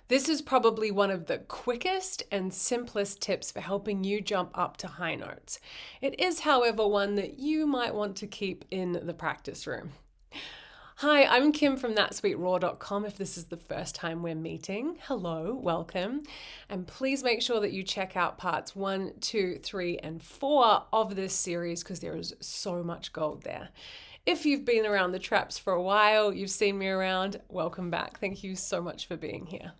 This is probably one of the quickest and simplest tips for helping you jump up to high notes. It is, however, one that you might want to keep in the practice room. Hi, I'm Kim from thatsweetraw.com. If this is the first time we're meeting, hello, welcome. And please make sure that you check out parts 1, 2, 3, and 4 of this series because there is so much gold there. If you've been around the traps for a while, you've seen me around, welcome back. Thank you so much for being here.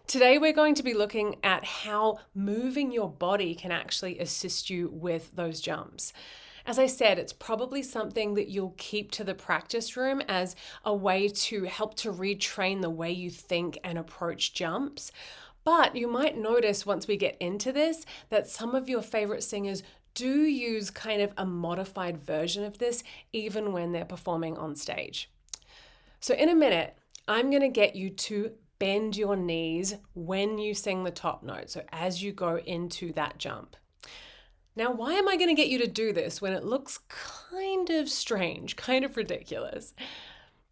Today we're going to be looking at how moving your body can actually assist you with those jumps. As I said, it's probably something that you'll keep to the practice room as a way to help to retrain the way you think and approach jumps. But you might notice once we get into this that some of your favorite singers do use kind of a modified version of this even when they're performing on stage. So in a minute, I'm going to get you to bend your knees when you sing the top note, so as you go into that jump. Now, why am I going to get you to do this when it looks kind of strange, kind of ridiculous?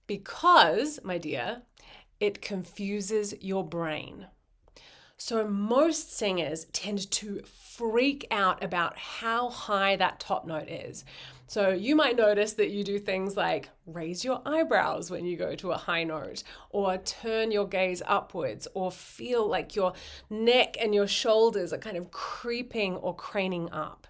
Because, my dear, it confuses your brain. So most singers tend to freak out about how high that top note is. So you might notice that you do things like raise your eyebrows when you go to a high note, or turn your gaze upwards, or feel like your neck and your shoulders are kind of creeping or craning up.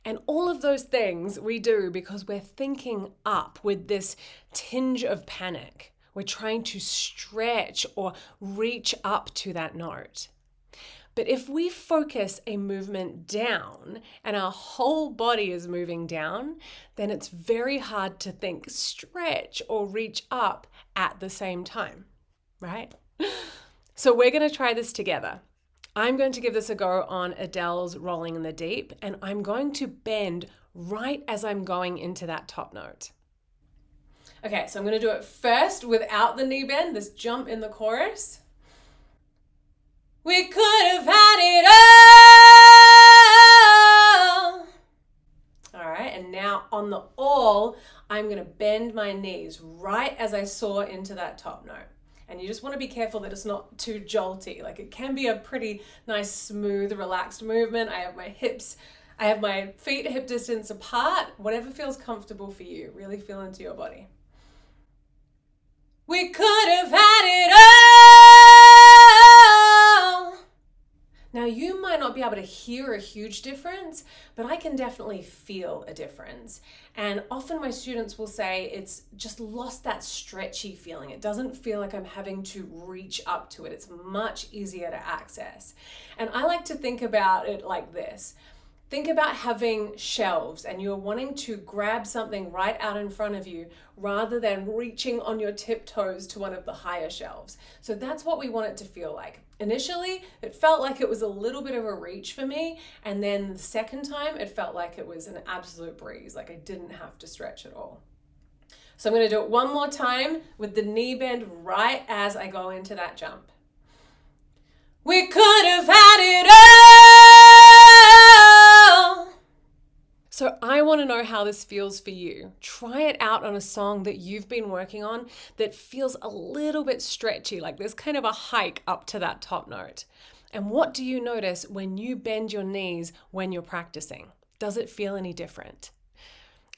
And all of those things we do because we're thinking up with this tinge of panic. We're trying to stretch or reach up to that note. But if we focus a movement down and our whole body is moving down, then it's very hard to think stretch or reach up at the same time, right? So we're going to try this together. I'm going to give this a go on Adele's Rolling in the Deep, and I'm going to bend right as I'm going into that top note. Okay, so I'm going to do it first without the knee bend, this jump in the chorus. We could have had it all. All right, and now on the all, I'm going to bend my knees right as I soar into that top note. And you just want to be careful that it's not too jolty. Like, it can be a pretty nice, smooth, relaxed movement. I have my feet hip distance apart, whatever feels comfortable for you. Really feel into your body. We could have had it all. Now, you might not be able to hear a huge difference, but I can definitely feel a difference. And often my students will say it's just lost that stretchy feeling. It doesn't feel like I'm having to reach up to it. It's much easier to access. And I like to think about it like this. Think about having shelves and you're wanting to grab something right out in front of you rather than reaching on your tiptoes to one of the higher shelves. So that's what we want it to feel like. Initially, it felt like it was a little bit of a reach for me, and then the second time, it felt like it was an absolute breeze, like I didn't have to stretch at all. So I'm going to do it one more time with the knee bend right as I go into that jump. We could have had it all. So I want to know how this feels for you. Try it out on a song that you've been working on that feels a little bit stretchy, like there's kind of a hike up to that top note. And what do you notice when you bend your knees when you're practicing? Does it feel any different?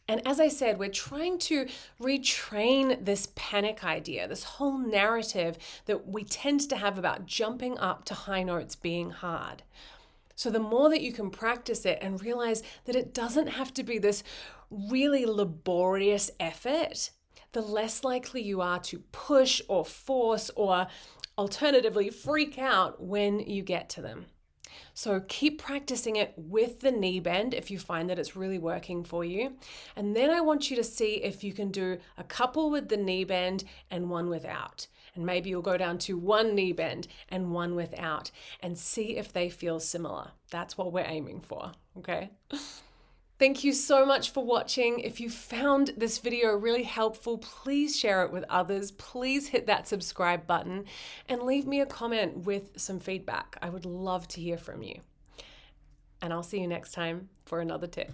And as I said, we're trying to retrain this panic idea, this whole narrative that we tend to have about jumping up to high notes being hard. So the more that you can practice it and realize that it doesn't have to be this really laborious effort, the less likely you are to push or force or alternatively freak out when you get to them. So keep practicing it with the knee bend if you find that it's really working for you. And then I want you to see if you can do a couple with the knee bend and one without. And maybe you'll go down to one knee bend and one without and see if they feel similar. That's what we're aiming for, okay? Thank you so much for watching. If you found this video really helpful, please share it with others. Please hit that subscribe button and leave me a comment with some feedback. I would love to hear from you. And I'll see you next time for another tip.